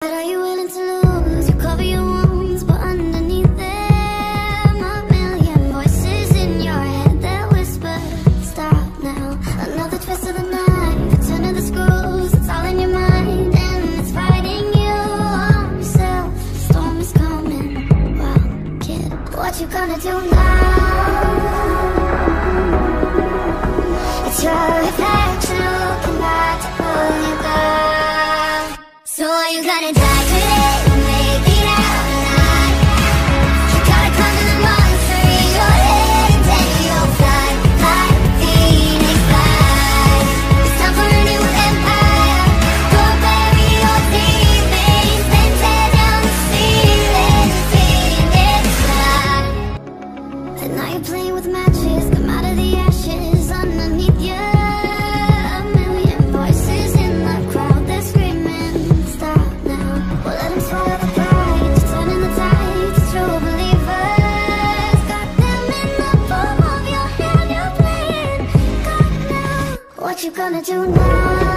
But are you willing to lose? You cover your wounds, but underneath them a million voices in your head that whisper, stop now. Another twist of the knife, turning the screws, it's all in your mind, and it's fighting you on yourself. The storm is coming, well, kid, what you gonna do now? It's your reflection looking back to pull you down. So are you gonna die today or make it out alive? You gotta conquer the monster in your head, and then you'll fly, fly, Phoenix fly. It's time for a new empire. Go bury your demons, then tear down the ceiling, Phoenix fly. And now you're playing with matches, come out of the ashes underneath you. A million voices in the crowd, they're screaming, stop now. Well, let them swallow the pride, turning the tides, true believers. Got them in the palm of your hand, you're playing God now. What you gonna do now?